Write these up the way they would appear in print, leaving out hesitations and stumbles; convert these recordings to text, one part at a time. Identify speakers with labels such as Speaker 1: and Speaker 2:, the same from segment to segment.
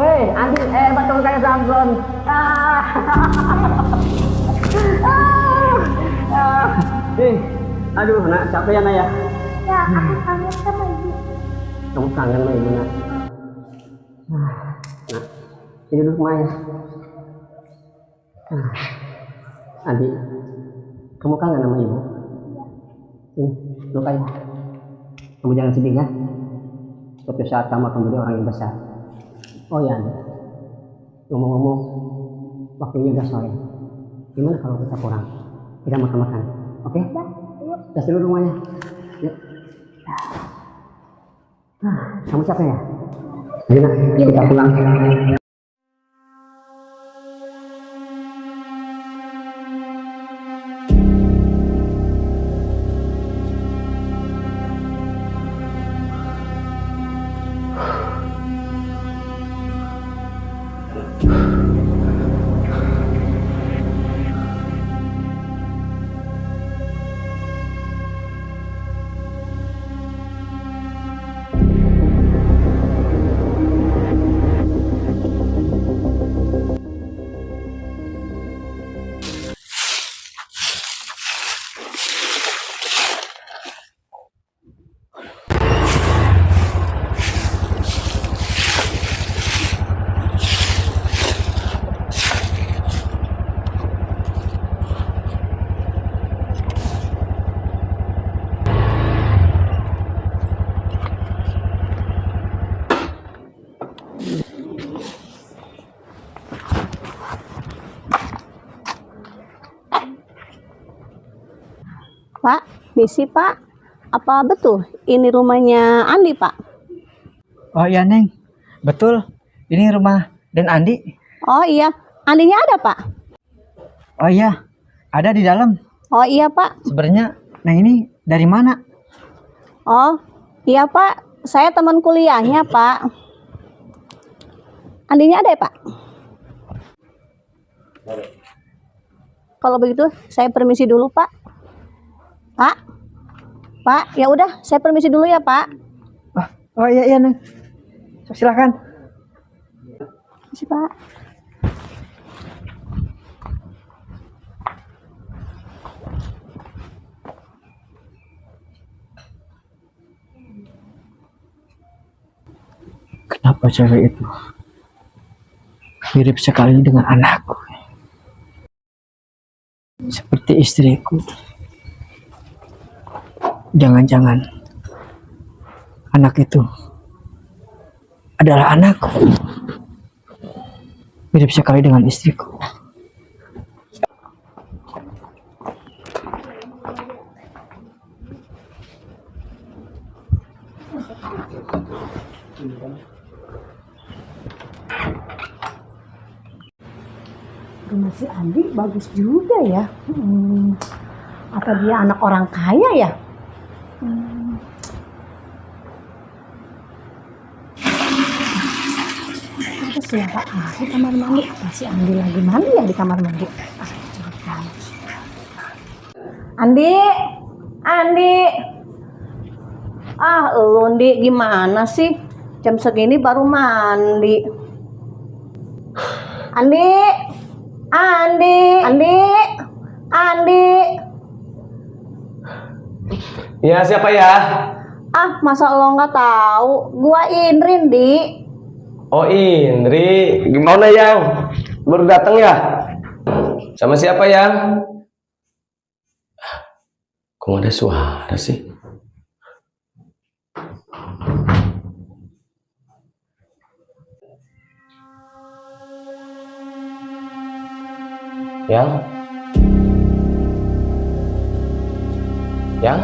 Speaker 1: Hei, Andi, betul kayak Samson. Aduh, nak, capek ya, nak ya?
Speaker 2: Ya, aku kangen sama ibu.
Speaker 1: Kamu kangen sama ibu, nak? Nak, ini duduk Maya. Andi, kamu kangen sama ibu? Ini, lupain. Kamu jangan sedih ya. Suatu saat kamu akan menjadi orang yang besar. Oh ya, Andi. Ngomong-ngomong, waktunya udah sore. Gimana kalau kita pulang? Kita makan-makan, oke?
Speaker 2: Ya, yuk.
Speaker 1: Gas dulu rumahnya. Yuk. Kamu capek ya? Ayo, nak, kita pulang.
Speaker 3: Pak, misi Pak, apa betul ini rumahnya Andi Pak?
Speaker 4: Oh iya Neng, betul. Ini rumah Den Andi.
Speaker 3: Oh iya, Andinya ada Pak?
Speaker 4: Oh iya, ada di dalam.
Speaker 3: Oh iya Pak.
Speaker 4: Sebenarnya Neng ini dari mana?
Speaker 3: Oh iya Pak, saya teman kuliahnya Pak. Andinya ada ya Pak? Kalau begitu saya permisi dulu Pak. Pak, ya udah saya permisi dulu ya Pak.
Speaker 4: Oh iya iya Neng, silakan.
Speaker 3: Permisi Pak.
Speaker 4: Kenapa cewek itu mirip sekali dengan anakku, seperti istriku? Jangan-jangan anak itu adalah anakku, mirip sekali dengan istriku.
Speaker 3: Rumah si Andi bagus juga ya. Apa dia anak orang kaya ya? Terus siapa di kamar mandi? Si Andi lagi mandi ya di kamar mandi. Andi, Andi. Lu Andi gimana sih? Jam segini baru mandi. Andi, Andi, Andi, Andi.
Speaker 5: Ya, siapa ya?
Speaker 3: Masa lo nggak tahu? Gua Indri, Di.
Speaker 5: Oh, Indri. Gimana, Yang? Baru datang ya? Sama siapa, Yang? Kok nggak ada suara sih? Yang? Yang?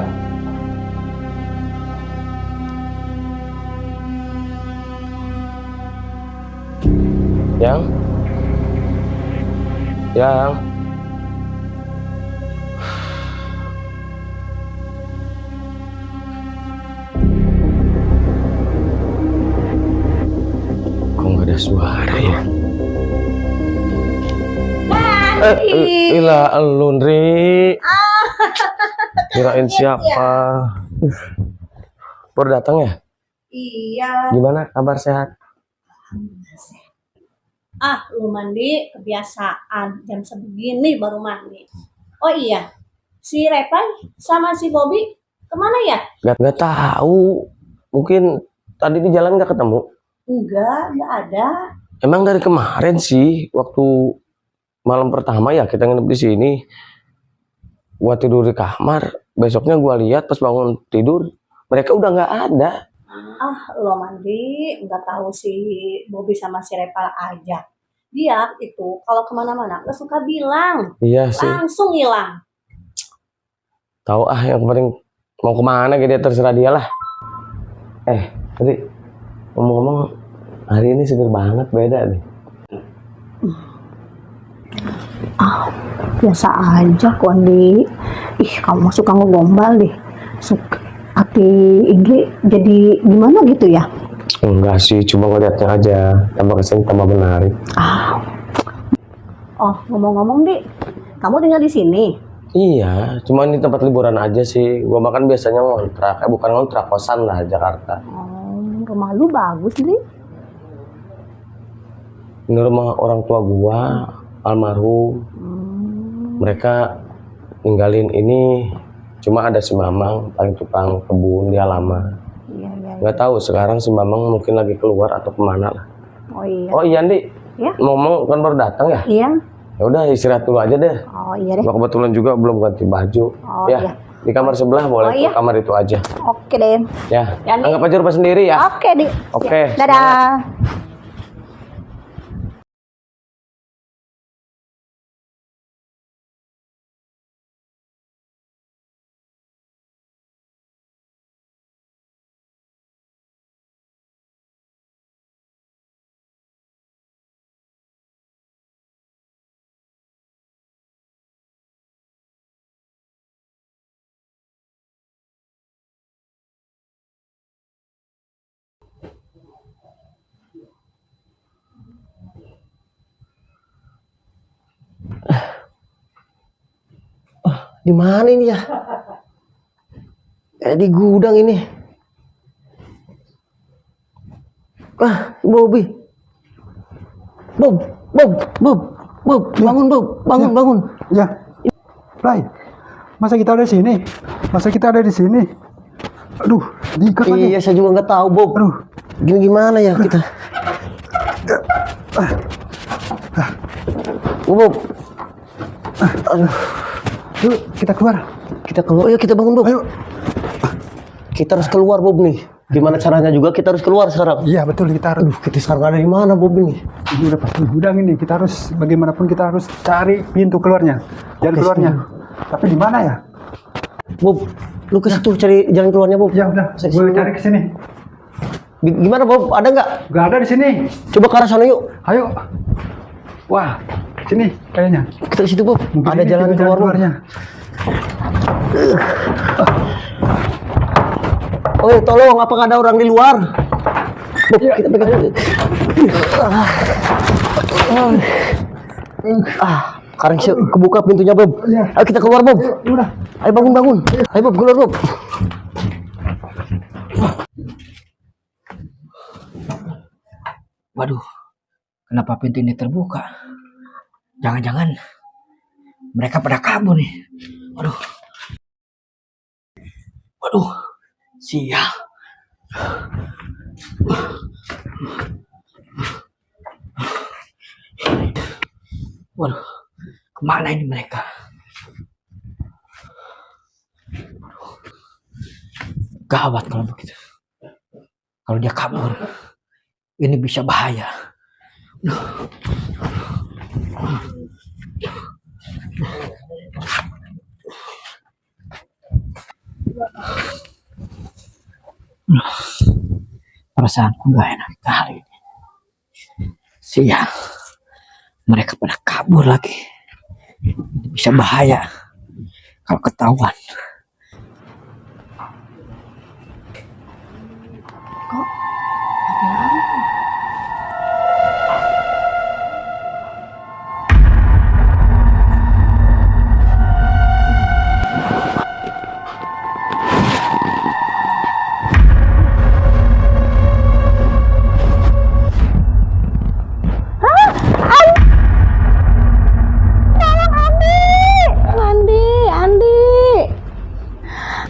Speaker 5: Yang? Yang? Kok nggak ada suara ya? Ilah elu, Ndri. Kirain siapa? Baru datang ya?
Speaker 3: Iya.
Speaker 5: Gimana kabar, sehat?
Speaker 3: Lu mandi kebiasaan jam segini baru mandi. Oh iya, si Repan sama si Bobby kemana ya?
Speaker 5: Nggak tahu. Mungkin tadi di jalan nggak ketemu.
Speaker 3: Nggak ada.
Speaker 5: Emang dari kemarin sih, waktu malam pertama ya kita nginep di sini. Gua tidur di kamar. Besoknya gua lihat pas bangun tidur, mereka udah nggak ada.
Speaker 3: Lo mandi nggak tahu si Bobby sama si Repal aja. Dia itu kalau kemana-mana nggak suka bilang,
Speaker 5: Iya sih.
Speaker 3: langsung hilang.
Speaker 5: Tahu yang penting mau kemana gitu, terserah dia lah. Tadi ngomong-ngomong, hari ini seger banget, beda nih.
Speaker 3: Biasa aja kok, Andi. Kamu suka ngegombal deh. Hati Indri jadi gimana gitu ya?
Speaker 5: Enggak sih, cuma ngeliatnya aja. Tambah kesini tambah menarik.
Speaker 3: Ngomong-ngomong, Di, kamu tinggal di sini?
Speaker 5: Iya, cuma ini tempat liburan aja sih. Gua makan biasanya ngontrak, bukan ngontrak, kosan lah, Jakarta.
Speaker 3: Rumah lu bagus, Di.
Speaker 5: Ini rumah orang tua gua, almarhum. Mereka ninggalin ini, cuma ada si Mamang, paling tukang kebun, dia lama.
Speaker 3: Iya.
Speaker 5: Nggak tahu sekarang si Mamang mungkin lagi keluar atau kemana lah.
Speaker 3: Oh iya.
Speaker 5: Andi,
Speaker 3: Ya?
Speaker 5: ngomong kan baru datang ya?
Speaker 3: Iya.
Speaker 5: Ya udah istirahat dulu aja deh.
Speaker 3: Oh iya deh.
Speaker 5: Gua kebetulan juga belum ganti baju.
Speaker 3: Iya.
Speaker 5: Di kamar sebelah boleh,
Speaker 3: iya.
Speaker 5: kamar itu aja.
Speaker 3: Oke deh.
Speaker 5: Ya,
Speaker 3: Ya, Andi.
Speaker 5: anggap aja rumah sendiri ya.
Speaker 3: Oke, Di.
Speaker 5: Oke,
Speaker 3: Ya, dadah.
Speaker 5: Di mana ini ya? Kayak di gudang ini. Bobby. Bob, bangun Bob, bangun.
Speaker 6: Ya, Play. Masa kita ada di sini? Aduh, diikat lagi.
Speaker 5: Iya, saya juga nggak tahu Bob.
Speaker 6: Aduh,
Speaker 5: Gimana ya kita? Bob. Aduh.
Speaker 6: Yuk, kita keluar.
Speaker 5: Ayo kita bangun Bob.
Speaker 6: Ayo.
Speaker 5: Kita harus keluar Bob nih. Gimana caranya juga kita harus keluar sekarang.
Speaker 6: Iya betul, kita harus.
Speaker 5: Kita sekarang ada di mana Bob ini?
Speaker 6: Ini udah pasti gudang ini. Kita harus bagaimanapun kita harus cari pintu keluarnya, jalan
Speaker 5: Oke,
Speaker 6: keluarnya. Tapi di mana ya?
Speaker 5: Bob, lu ke situ cari jalan keluarnya Bob.
Speaker 6: Ya udah,
Speaker 5: Saya
Speaker 6: boleh
Speaker 5: kesini,
Speaker 6: cari ke sini.
Speaker 1: Gimana Bob? Ada nggak?
Speaker 6: Gak ada di sini.
Speaker 1: Coba ke arah sana yuk.
Speaker 6: Ayo. Wah, sini kayaknya.
Speaker 1: Kita ke situ Bob.
Speaker 6: Mungkin
Speaker 1: Ada
Speaker 6: ini
Speaker 1: jalan
Speaker 6: jalan
Speaker 1: keluar Bob.
Speaker 6: keluarnya.
Speaker 1: Oh, tolong, apa nggak ada orang di luar? Bob,
Speaker 6: Iya.
Speaker 1: kita pegang. Sekarang kebuka pintunya Bob.
Speaker 6: Iya.
Speaker 1: Ayo kita keluar Bob.
Speaker 6: Udah.
Speaker 1: Ayo bangun. Ayo Bob, keluar Bob.
Speaker 4: Waduh, kenapa pintu ini terbuka? Jangan-jangan mereka pada kabur nih. Waduh. Sial. Waduh, kemana ini mereka? Gawat kalau begitu. Kalau dia kabur, ini bisa bahaya. Perasaanku gak enak kali ini. Sial, mereka pada kabur lagi. Ini bisa bahaya kalau ketahuan.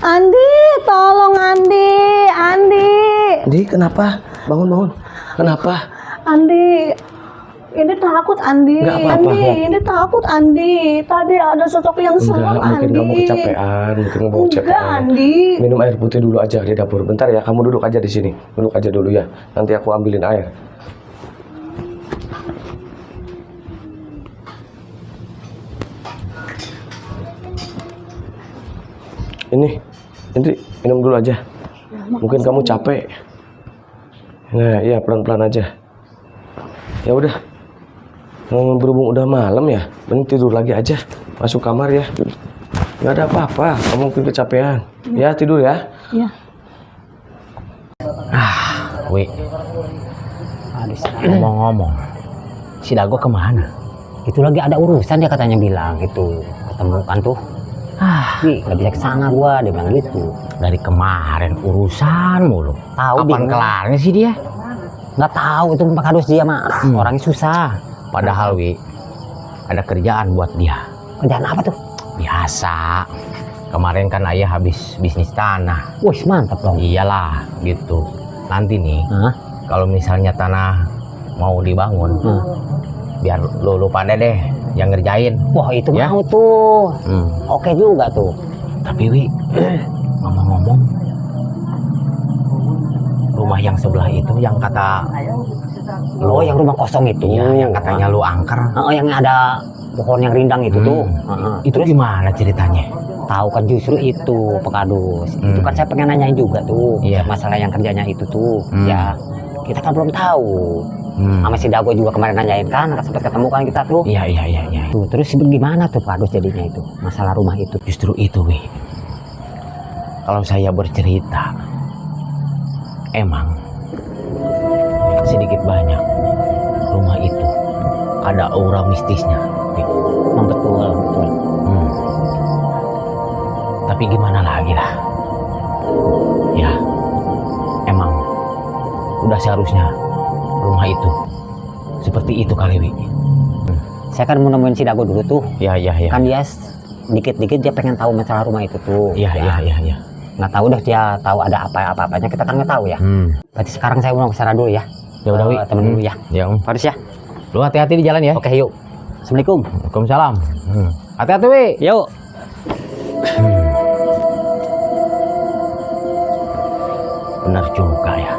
Speaker 3: Andi, tolong Andi.
Speaker 5: Di, kenapa? Bangun. Kenapa?
Speaker 3: Andi, ini takut Andi.
Speaker 5: Nggak apa-apa,
Speaker 3: Andi,
Speaker 5: Bob.
Speaker 3: ini takut Andi. Tadi ada sosok yang
Speaker 5: Enggak,
Speaker 3: serem
Speaker 5: mungkin
Speaker 3: Andi.
Speaker 5: kamu kecapean, mungkin kamu
Speaker 3: Enggak
Speaker 5: kecapean.
Speaker 3: Andi.
Speaker 5: Minum air putih dulu aja di dapur. Bentar ya, kamu duduk aja di sini. Duduk aja dulu ya. Nanti aku ambilin air. Ini minum dulu aja. Mungkin kamu capek. Nah, iya pelan-pelan aja. Ya udah. Berhubung udah malam ya, mending tidur lagi aja. Masuk kamar ya. Nggak ada apa-apa. Kamu mungkin kecapean. Ya tidur ya.
Speaker 3: Iya.
Speaker 4: Wi, ngomong-ngomong, si Dago kemana? Itu lagi ada urusan dia katanya bilang itu ketemu kan tuh. Nggak bisa kesana gua, dia bilang gitu. Dari kemarin urusan mulu. Tahu kapan kelarnya sih dia? Nggak tahu itu Pak Kadus dia mah orangnya susah. Padahal Wi ada kerjaan buat dia. Kerjaan apa tuh? Biasa. Kemarin kan ayah habis bisnis tanah. Wih mantap dong. Iyalah gitu. Nanti nih, kalau misalnya tanah mau dibangun, biar lu pada deh yang ngerjain. Wah itu ya? Mau tuh. Oke juga tuh. Tapi Wi, ngomong-ngomong, rumah yang sebelah itu yang kata lo, yang rumah kosong itu, ya, yang katanya lu angker. Oh, yang ada pohon yang rindang itu tuh. Itu gimana ceritanya? Tahu kan justru itu Pak Kadus. Itu kan saya pengen nanyain juga tuh. Masalah yang kerjanya itu tuh. Ya kita kan belum tahu. Sama si Dago juga kemarin nanyain kan, sempat ketemu kan kita tuh. Iya. Tuh, terus gimana tuh Pak Kadus jadinya itu? Masalah rumah itu. Justru itu, Wi. Kalau saya bercerita, emang sedikit banyak rumah itu ada aura mistisnya. Betul. Tapi gimana lagi lah. Ya, emang udah seharusnya rumah itu seperti itu kali, Wi. Saya kan mau nemuin si Dago dulu tuh. Iya. Kan dia dikit-dikit dia pengen tahu masalah rumah itu tuh. Iya. Nggak tahu dah dia tahu ada apa-apanya, kita kan nggak tahu ya. Berarti sekarang saya mau ke sana dulu ya. Ya udah, Wi. Temen dulu ya. Ya, Faris ya. Lu hati-hati di jalan ya. Oke, yuk. Assalamualaikum. Waalaikumsalam. Hati-hati, Wi. Yuk. Benar juga ya.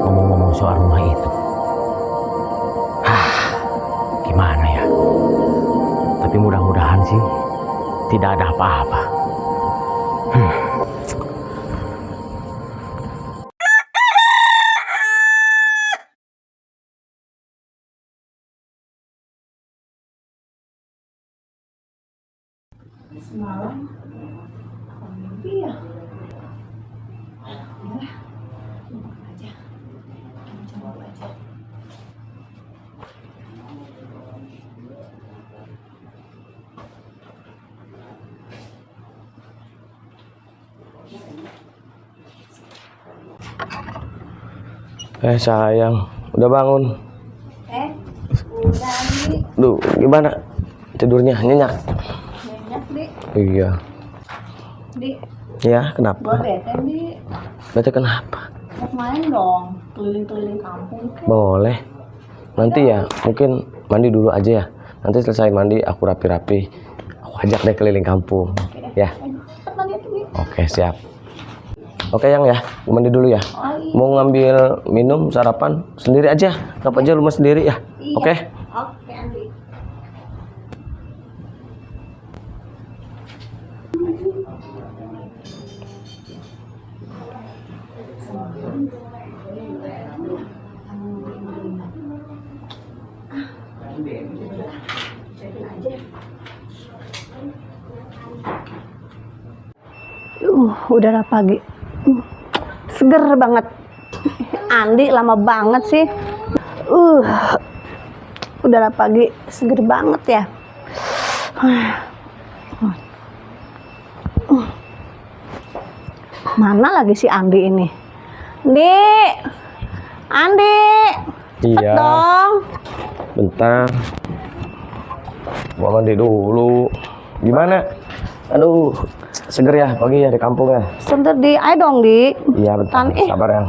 Speaker 4: Ngomong-ngomong soal rumah itu. Gimana ya? Tapi mudah-mudahan sih tidak ada apa-apa.
Speaker 3: Semalam apa mimpi ya? Udah, lupakan aja. Kita coba aja.
Speaker 5: Sayang, udah bangun.
Speaker 3: Udah nih,
Speaker 5: Duh, gimana tidurnya? Nyenyak?
Speaker 3: banyak di,
Speaker 5: Iya.
Speaker 3: di,
Speaker 5: Ya, kenapa?
Speaker 3: gua bete di,
Speaker 5: Bete kenapa?
Speaker 3: mau main dong, keliling-keliling kampung kan?
Speaker 5: Boleh. Nanti ya, mungkin mandi dulu aja ya. Nanti selesai mandi, aku rapi-rapi. Aku ajak deh keliling kampung. Ya,
Speaker 3: Cepet mandi tuh di.
Speaker 5: oke siap. Oke yang ya, mandi dulu ya.
Speaker 3: Oh iya.
Speaker 5: Mau ngambil minum, sarapan sendiri aja. Ngapa aja rumah sendiri ya?
Speaker 3: Iya.
Speaker 5: Oke.
Speaker 3: Oke Andi.
Speaker 7: Udara pagi. Seger banget. Andi lama banget sih. Udara pagi seger banget ya. Mana lagi si Andi ini? Andi. Cepet
Speaker 5: Iya.
Speaker 7: dong.
Speaker 5: Bentar. Mau mandi dulu. Gimana? Aduh, seger ya pagi ya di kampung ya.
Speaker 7: Sebentar ayo dong
Speaker 5: Iya bentar.
Speaker 7: Tan,
Speaker 5: Sabar ya.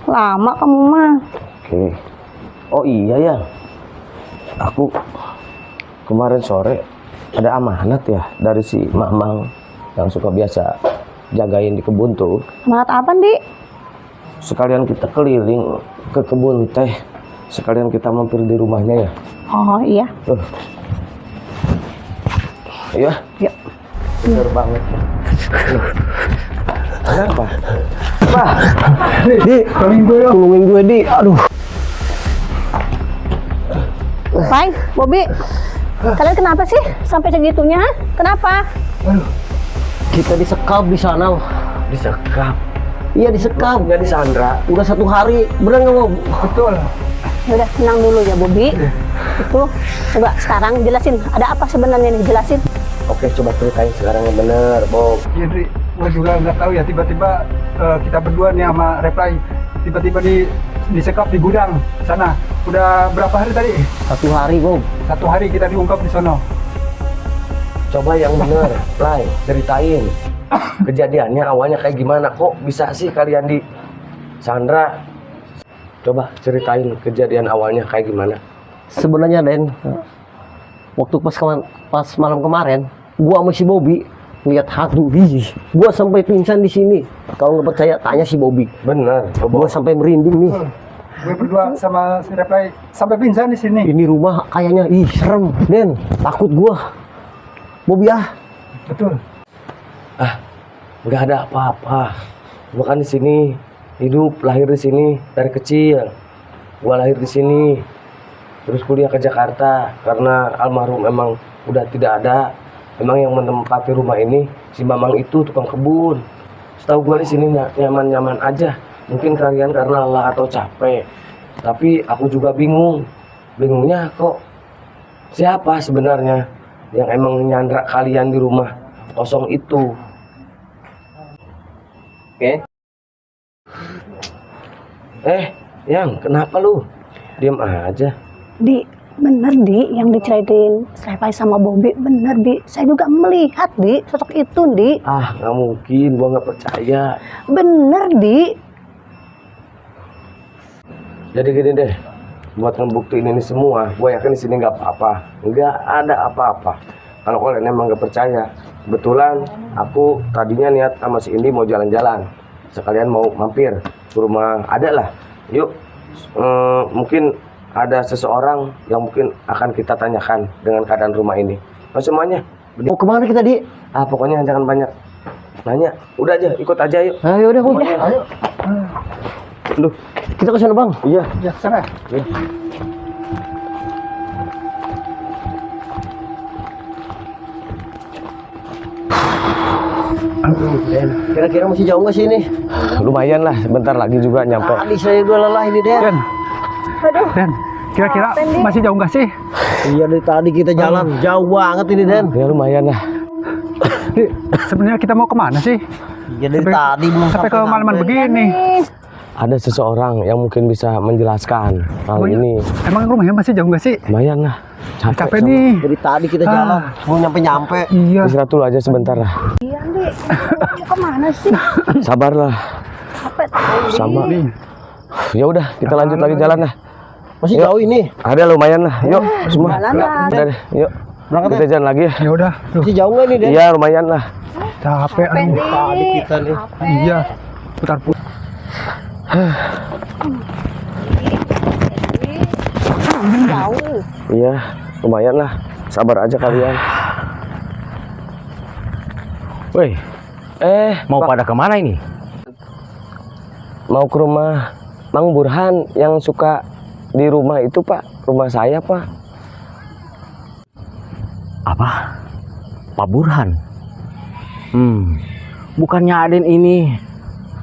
Speaker 7: lama kamu mah.
Speaker 5: Oke. Oh iya ya. Aku kemarin sore ada amanat ya dari si Mamang yang suka biasa jagain di kebun tuh.
Speaker 7: Amanat apa, Di?
Speaker 5: Sekalian kita keliling ke kebun teh. Sekalian kita mampir di rumahnya ya.
Speaker 7: Oh iya.
Speaker 5: Iya.
Speaker 7: Yuk.
Speaker 5: Bener banget. Kenapa? Wah, Di, tolongin gue Di. Aduh.
Speaker 7: Pai, Bobby, kalian kenapa sih sampai segitunya? Kenapa?
Speaker 1: Kita disekap di sana.
Speaker 5: Disekap.
Speaker 1: Iya disekap.
Speaker 5: Nggak disandra.
Speaker 1: Udah 1 hari. Bener nggak mau?
Speaker 6: Betul.
Speaker 7: Udah tenang dulu ya, Bobby. Itu coba sekarang jelasin. Ada apa sebenarnya nih? Jelasin.
Speaker 5: Oke, coba ceritain sekarang yang bener, Bob.
Speaker 6: Iya, Dri. Gua juga nggak tahu ya, tiba-tiba kita berdua nih sama Reply tiba-tiba disekap di gudang sana. Udah berapa hari tadi?
Speaker 1: 1 hari, Bob.
Speaker 6: 1 hari kita diungkap di sono.
Speaker 5: Coba yang bener, Play, ceritain. Kejadiannya awalnya kayak gimana? Kok bisa sih kalian di Sandra? Coba ceritain kejadian awalnya kayak gimana.
Speaker 1: Sebenarnya Den, waktu pas malam kemarin, gua sama si Bobby lihat hantu. Gua sampai pingsan di sini. Kalau nggak percaya tanya si Bobby.
Speaker 5: Bener,
Speaker 1: Gua sampai merinding nih.
Speaker 6: Gue berdua sama si Reply sampai pingsan di sini.
Speaker 1: Ini rumah kayaknya serem, Den. Takut gua. Bobby
Speaker 6: Betul.
Speaker 5: Nggak ada apa-apa. Gua kan di sini hidup, lahir di sini dari kecil. Gua lahir di sini, terus kuliah ke Jakarta karena almarhum emang udah tidak ada. Emang yang menempati rumah ini si Mamang itu tukang kebun. Setahu gua di sini nyaman-nyaman aja. Mungkin kalian karena lelah atau capek. Tapi aku juga bingung. Bingungnya kok siapa sebenarnya yang emang nyandra kalian di rumah kosong itu? Oke. Yang kenapa lu? Diam aja.
Speaker 7: Bener yang diceritain Reply sama Bobby. Bener saya juga melihat sosok itu
Speaker 5: Nggak mungkin, gua nggak percaya.
Speaker 7: Bener
Speaker 5: Jadi gini deh, buat ngebuktiin ini semua, gua yakin di sini nggak apa-apa, nggak ada apa-apa. Kalau kalian emang nggak percaya, kebetulan aku tadinya niat sama si Indi mau jalan-jalan, sekalian mau mampir ke rumah ada lah. Yuk, mungkin ada seseorang yang mungkin akan kita tanyakan dengan keadaan rumah ini. Nah, semuanya.
Speaker 1: mau kemana kita, Di?
Speaker 5: Pokoknya jangan banyak nanya. Udah aja, ikut aja yuk.
Speaker 1: Ayo udah, Bob.
Speaker 5: Ayo.
Speaker 1: Duh, kita ke sana, Bang.
Speaker 5: Iya.
Speaker 6: Ya, sana.
Speaker 1: Kira-kira masih jauh nggak sih ini?
Speaker 5: Lumayan lah, bentar lagi juga nyampe.
Speaker 1: Tadi saya udah lelah ini, Den.
Speaker 6: Den, kira-kira masih jauh nggak sih?
Speaker 1: Iya, dari tadi kita jalan jauh banget ini, Den.
Speaker 5: Ya lumayan lah.
Speaker 6: Di, sebenarnya kita mau kemana sih?
Speaker 1: Iya, dari tadi belum
Speaker 6: Sampai ke malaman begini.
Speaker 5: Ada seseorang yang mungkin bisa menjelaskan hal ini.
Speaker 6: Emang rumahnya masih jauh nggak sih?
Speaker 5: Lumayan lah.
Speaker 6: Capek nih.
Speaker 1: Dari tadi kita jalan, mau nyampe-nyampe.
Speaker 6: Iya.
Speaker 5: Istirahat dulu aja sebentar lah.
Speaker 7: Iya, Dik. Mau kemana sih?
Speaker 5: Sabarlah.
Speaker 7: Capek tahu.
Speaker 5: Sama. Ya udah, kita lanjut lagi jalan lah.
Speaker 1: Masih
Speaker 5: Yuk.
Speaker 1: jauh ini.
Speaker 5: Ada lumayan lah. Yuk semua.
Speaker 7: jalan lah.
Speaker 5: Udah deh, yuk.
Speaker 1: Berangkat,
Speaker 5: Kita jalan lagi ya.
Speaker 6: Ya udah. Tuh,
Speaker 1: Masih jauh nggak nih, Den?
Speaker 5: Iya lumayan lah.
Speaker 6: capek. Aduh.
Speaker 1: Tadi kita nih.
Speaker 6: Iya. Putar-putar.
Speaker 7: Jauh.
Speaker 5: Iya lumayan lah. Sabar aja kalian.
Speaker 4: Woi, mau
Speaker 5: Pak,
Speaker 4: pada kemana ini?
Speaker 5: mau ke rumah Mang Burhan yang suka di rumah itu Pak. Rumah saya Pak.
Speaker 4: Apa? Pak Burhan? Bukannya Aden ini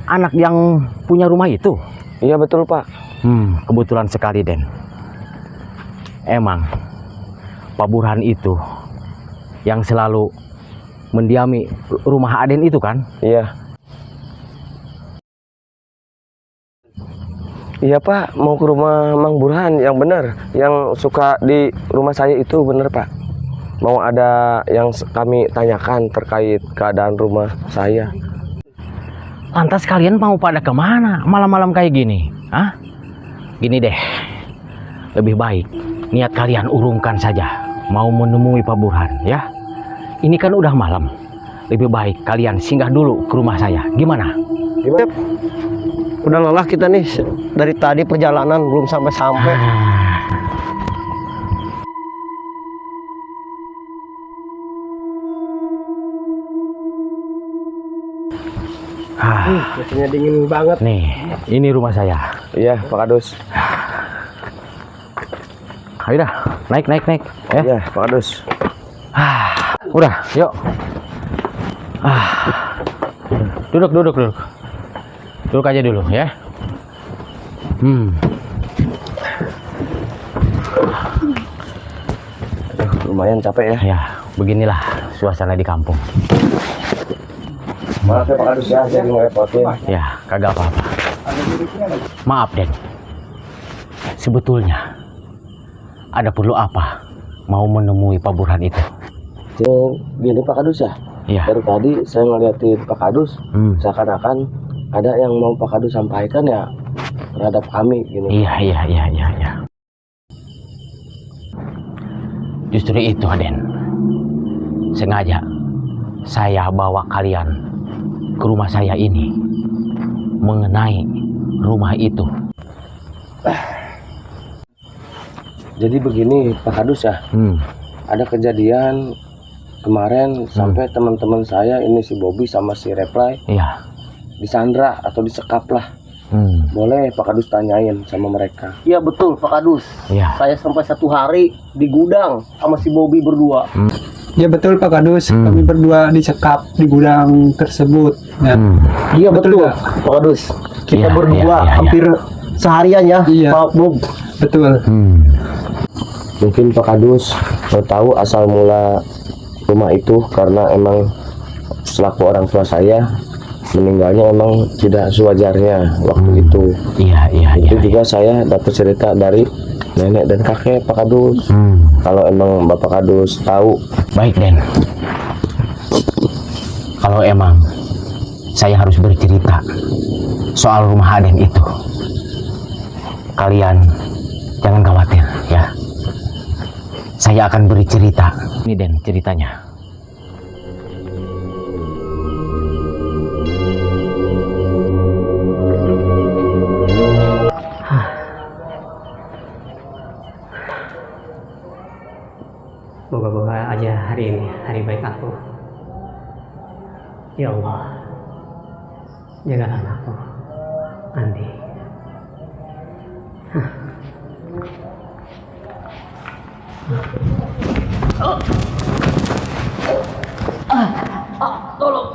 Speaker 4: anak yang punya rumah itu?
Speaker 5: Iya betul Pak.
Speaker 4: Kebetulan sekali, Den. Emang Pak Burhan itu yang selalu mendiami rumah Aden itu kan?
Speaker 5: Iya. Iya Pak, mau ke rumah Mang Burhan yang benar, yang suka di rumah saya itu benar Pak. Mau ada yang kami tanyakan terkait keadaan rumah saya.
Speaker 4: Lantas kalian mau pada kemana malam-malam kayak gini? Hah? Gini deh, lebih baik niat kalian urungkan saja. Mau menemui Pak Burhan ya. Ini kan udah malam. Lebih baik kalian singgah dulu ke rumah saya. Gimana?
Speaker 1: Gimana? Udah lelah kita nih. Dari tadi perjalanan belum sampai-sampai. Biasanya dingin banget.
Speaker 4: Nih, ini rumah saya.
Speaker 5: Iya Pak Kadus.
Speaker 4: Ayo dah, naik. Ya.
Speaker 5: Iya Pak Kadus.
Speaker 4: Udah, yuk. Duduk. Duduk aja dulu ya.
Speaker 5: Lumayan capek ya.
Speaker 4: Ya, beginilah suasana di kampung.
Speaker 5: Maaf ya Pak Kadus ya, saya ngerepotin.
Speaker 4: Ya, kagak apa-apa. Maaf, Den. Sebetulnya ada perlu apa mau menemui Pak Burhan itu?
Speaker 5: Gini Pak Kadus ya.
Speaker 4: Iya.
Speaker 5: Dari tadi saya ngeliatin Pak Kadus, seakan-akan ada yang mau Pak Kadus sampaikan ya terhadap kami gini.
Speaker 4: Iya. Justru itu, Aden. Sengaja saya bawa kalian ke rumah saya ini mengenai rumah itu.
Speaker 5: Jadi begini Pak Kadus ya, ada kejadian kemarin sampai teman-teman saya ini si Bobby sama si Reply
Speaker 4: Iya.
Speaker 5: disandra atau disekap lah. Boleh Pak Kadus tanyain sama mereka.
Speaker 1: Iya betul Pak Kadus.
Speaker 4: Iya.
Speaker 1: Saya sampai 1 hari di gudang sama si Bobby berdua.
Speaker 6: Ya betul Pak Kadus. Kami berdua disekap di gudang tersebut. Ya.
Speaker 1: Iya betul
Speaker 6: nggak?
Speaker 1: Pak Kadus. Kita
Speaker 4: Iya,
Speaker 1: berdua
Speaker 4: iya.
Speaker 1: hampir seharian ya
Speaker 6: Iya.
Speaker 1: Pak Bob.
Speaker 6: Betul.
Speaker 5: Mungkin Pak Kadus mau tahu asal mula rumah itu karena emang selaku orang tua saya meninggalnya emang tidak sewajarnya waktu itu.
Speaker 4: Iya.
Speaker 5: Itu juga saya dapat cerita dari nenek dan kakek Pak Kadus. Kalau emang Bapak Kadus tahu.
Speaker 4: Baik, Den. Kalau emang saya harus bercerita soal rumah Aden itu, kalian jangan khawatir ya. Saya akan beri cerita. Ini Den ceritanya.
Speaker 8: Moga-moga aja hari ini hari baik aku. Ya Allah, jagalah anakku, Andi.
Speaker 3: Tolong.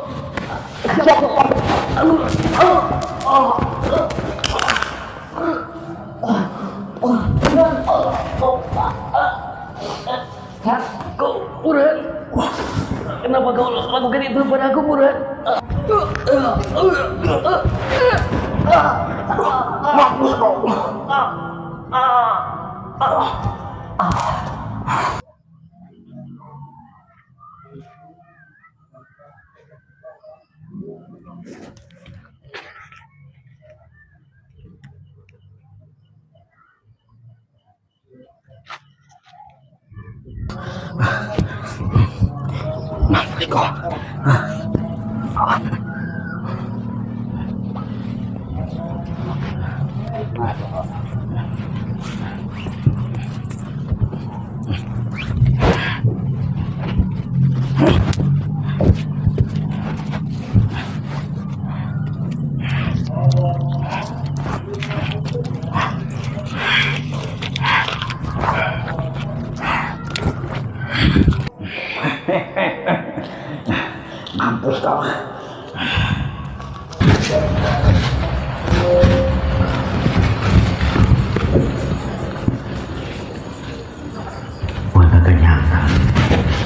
Speaker 5: Kenapa kau lakukan itu padaku, Murad? Mampus kau. Mampus kau. Mampus kau.
Speaker 4: Gua kagak nyangka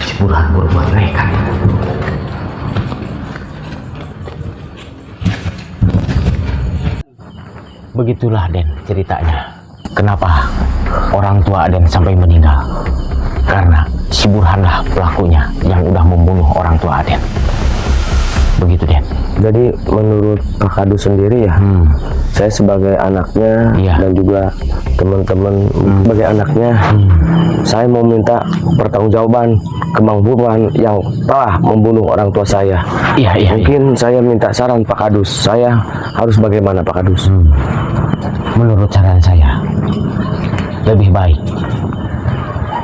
Speaker 4: si Burhan berbuat nekat. Begitulah Den ceritanya. Kenapa orang tua Aden sampai meninggal? Karena si Burhanlah pelakunya yang udah membunuh orang tua Aden. Begitu Den.
Speaker 5: Jadi menurut Pak Kadus sendiri ya, saya sebagai anaknya dan juga teman-teman sebagai anaknya, saya mau minta pertanggungjawaban ke Bang Burhan yang telah membunuh orang tua saya. Mungkin saya minta saran Pak Kadus, saya harus bagaimana Pak Kadus?
Speaker 4: Menurut saran saya, lebih baik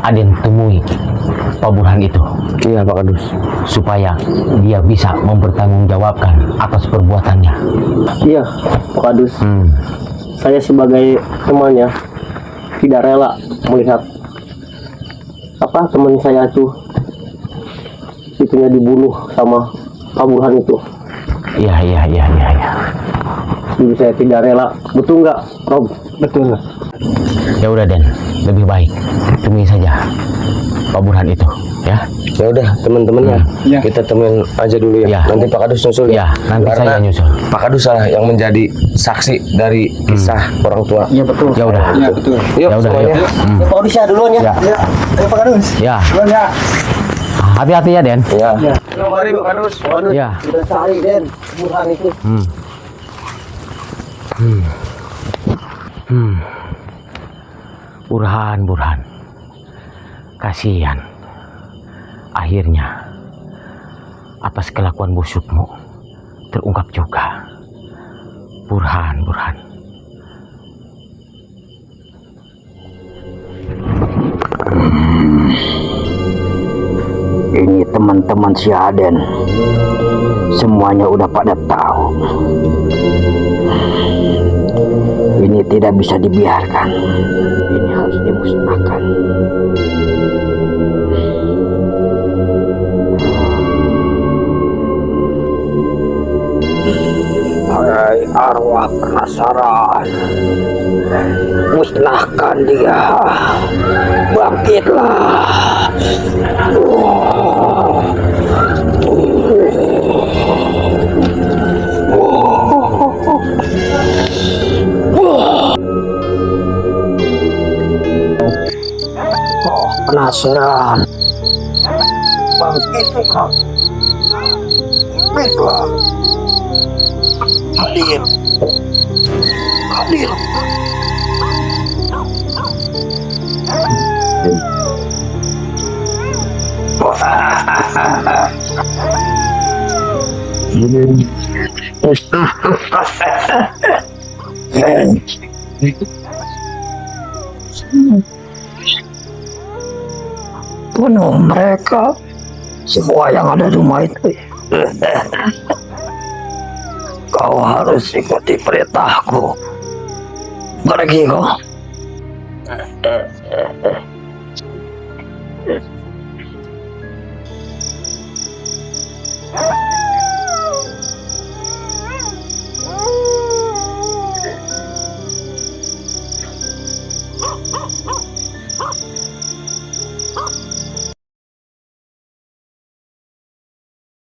Speaker 4: Aden temui Pak Burhan itu.
Speaker 5: Iya Pak Kadus.
Speaker 4: Supaya dia bisa mempertanggungjawabkan atas perbuatannya.
Speaker 1: Iya, Pak Kadus. Saya sebagai temannya tidak rela melihat teman saya itu itunya dibunuh sama Pak Burhan itu.
Speaker 4: Iya.
Speaker 1: Jadi saya tidak rela. Betul nggak, Rob? Betul.
Speaker 4: Ya udah Den, lebih baik temui saja Pak Burhan itu, ya.
Speaker 5: Ya udah teman-teman ya, kita temuin aja dulu ya. Nanti Pak Kadus nyusul
Speaker 4: ya. Nanti saya nyusul.
Speaker 5: Pak Kadus lah yang menjadi saksi dari kisah orang tua.
Speaker 1: Iya betul.
Speaker 4: Ya udah.
Speaker 6: Iya betul.
Speaker 5: Yuk,
Speaker 4: Ya udah,
Speaker 5: semuanya.
Speaker 4: yuk.
Speaker 1: Pak Kadus ya duluan ya.
Speaker 6: Ya, ayo Pak Kadus.
Speaker 4: Ya.
Speaker 6: Duluan ya.
Speaker 4: Hati-hati ya Den.
Speaker 5: Ya.
Speaker 6: Mari Pak Kadus.
Speaker 4: Ya.
Speaker 1: Kita cari Den Burhan itu.
Speaker 4: Burhan. Kasihan. Akhirnya atas kelakuan busukmu terungkap juga. Burhan.
Speaker 9: Ini teman-teman si Aden, semuanya udah pada tahu. Ini tidak bisa dibiarkan. Ini harus dimusnahkan. Hai arwah penasaran, musnahkan dia. Bangkitlah. Penasaran. Bangkitlah. Bangkitlah. Hadir. Bunuh mereka semua yang ada di rumah itu. Kau harus ikuti perintahku. Pergi kau.